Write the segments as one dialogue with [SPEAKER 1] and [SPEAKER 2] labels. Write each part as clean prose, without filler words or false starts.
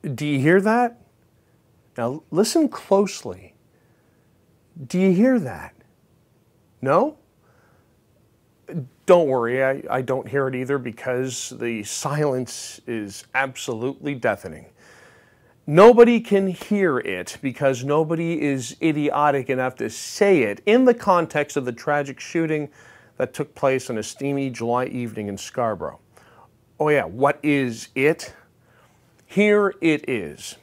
[SPEAKER 1] Do you hear that? Now listen closely. Do you hear that? No? Don't worry, I don't hear it either because the silence is absolutely deafening. Nobody can hear it because nobody is idiotic enough to say it in the context of the tragic shooting that took place on a steamy July evening in Scarborough. Oh yeah, what is it? Here it is.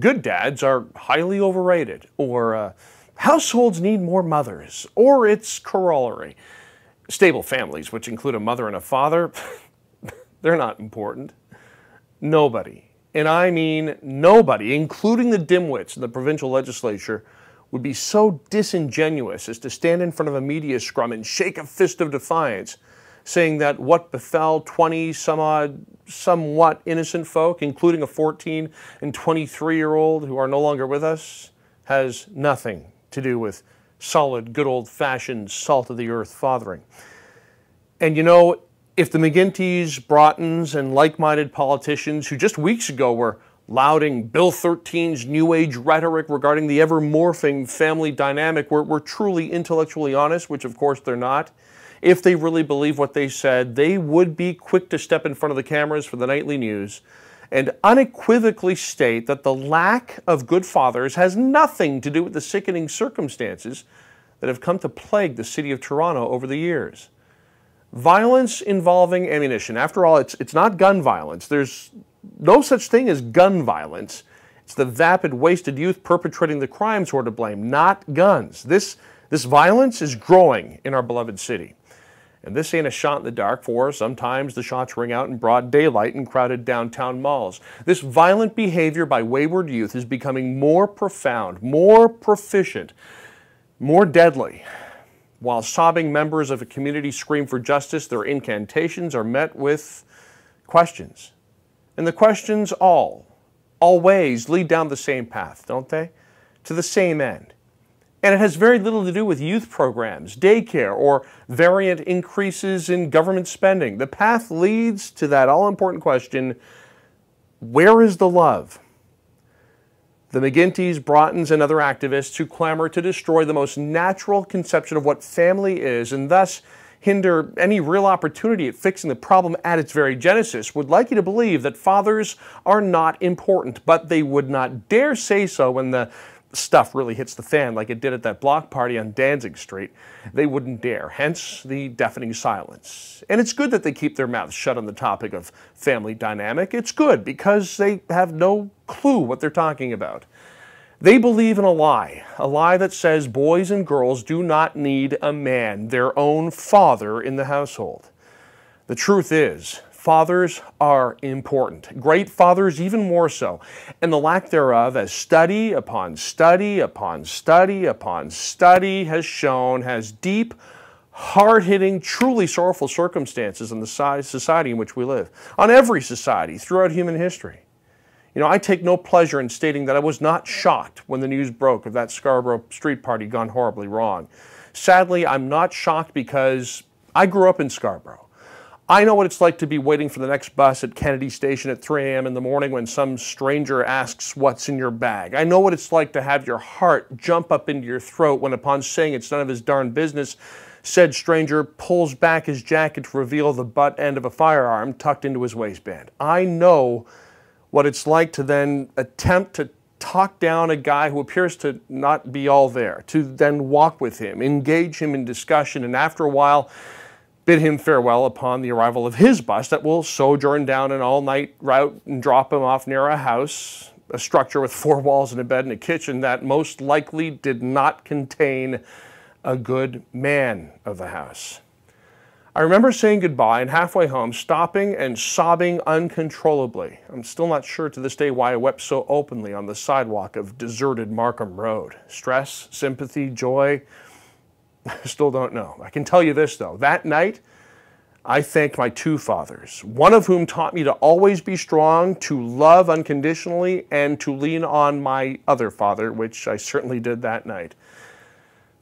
[SPEAKER 1] Good dads are highly overrated, or households need more mothers, or its corollary. Stable families, which include a mother and a father, they're not important. Nobody, and I mean nobody, including the dimwits in the provincial legislature, would be so disingenuous as to stand in front of a media scrum and shake a fist of defiance, saying that what befell 20 some odd, somewhat innocent folk, including a 14 and 23-year-old who are no longer with us, has nothing to do with solid, good old-fashioned salt-of-the-earth fathering. And you know, if the McGuinty's, Broughtons, and like-minded politicians who just weeks ago were lauding Bill 13's New Age rhetoric regarding the ever-morphing family dynamic were truly intellectually honest, which of course they're not, if they really believe what they said, they would be quick to step in front of the cameras for the nightly news and unequivocally state that the lack of good fathers has nothing to do with the sickening circumstances that have come to plague the city of Toronto over the years. Violence involving ammunition. After all, it's not gun violence. There's no such thing as gun violence. It's the vapid, wasted youth perpetrating the crimes who are to blame, not guns. This violence is growing in our beloved city. And this ain't a shot in the dark, for sometimes the shots ring out in broad daylight in crowded downtown malls. This violent behavior by wayward youth is becoming more profound, more proficient, more deadly. While sobbing members of a community scream for justice, their incantations are met with questions. And the questions always lead down the same path, don't they? To the same end. And it has very little to do with youth programs, daycare, or variant increases in government spending. The path leads to that all-important question, where is the love? The McGuinty's, Broughtons, and other activists who clamor to destroy the most natural conception of what family is and thus hinder any real opportunity at fixing the problem at its very genesis would like you to believe that fathers are not important, but they would not dare say so when the stuff really hits the fan like it did at that block party on Danzig Street. They wouldn't dare, hence the deafening silence. And it's good that they keep their mouths shut on the topic of family dynamic. It's good because they have no clue what they're talking about. They believe in a lie that says boys and girls do not need a man, their own father in the household. The truth is, fathers are important, great fathers even more so, and the lack thereof, as study upon study upon study upon study has shown, has deep, hard-hitting, truly sorrowful circumstances in the society in which we live, on every society throughout human history. You know, I take no pleasure in stating that I was not shocked when the news broke of that Scarborough street party gone horribly wrong. Sadly, I'm not shocked because I grew up in Scarborough. I know what it's like to be waiting for the next bus at Kennedy Station at 3 a.m. in the morning when some stranger asks what's in your bag. I know what it's like to have your heart jump up into your throat when, upon saying it's none of his darn business, said stranger pulls back his jacket to reveal the butt end of a firearm tucked into his waistband. I know what it's like to then attempt to talk down a guy who appears to not be all there, to then walk with him, engage him in discussion, and after a while, bid him farewell upon the arrival of his bus that will sojourn down an all-night route and drop him off near a house, a structure with 4 walls and a bed and a kitchen that most likely did not contain a good man of the house. I remember saying goodbye and halfway home, stopping and sobbing uncontrollably. I'm still not sure to this day why I wept so openly on the sidewalk of deserted Markham Road. Stress, sympathy, joy, I still don't know. I can tell you this though, that night I thanked my 2 fathers, one of whom taught me to always be strong, to love unconditionally, and to lean on my other father, which I certainly did that night.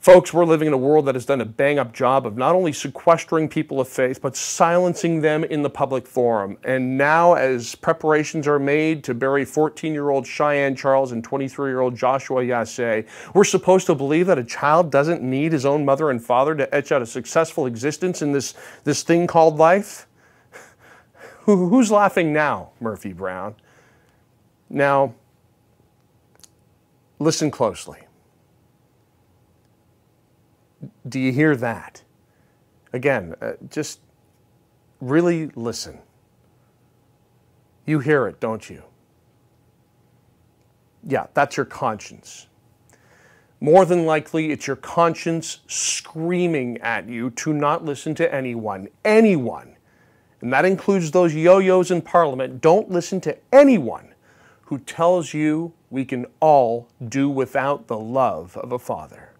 [SPEAKER 1] Folks, we're living in a world that has done a bang-up job of not only sequestering people of faith, but silencing them in the public forum. And now, as preparations are made to bury 14-year-old Cheyenne Charles and 23-year-old Joshua Yassé, we're supposed to believe that a child doesn't need his own mother and father to etch out a successful existence in this thing called life? Who's laughing now, Murphy Brown? Now, listen closely. Do you hear that? Again, just really listen. You hear it, don't you? Yeah, that's your conscience. More than likely, it's your conscience screaming at you to not listen to anyone. Anyone. And that includes those yo-yos in Parliament. Don't listen to anyone who tells you we can all do without the love of a father.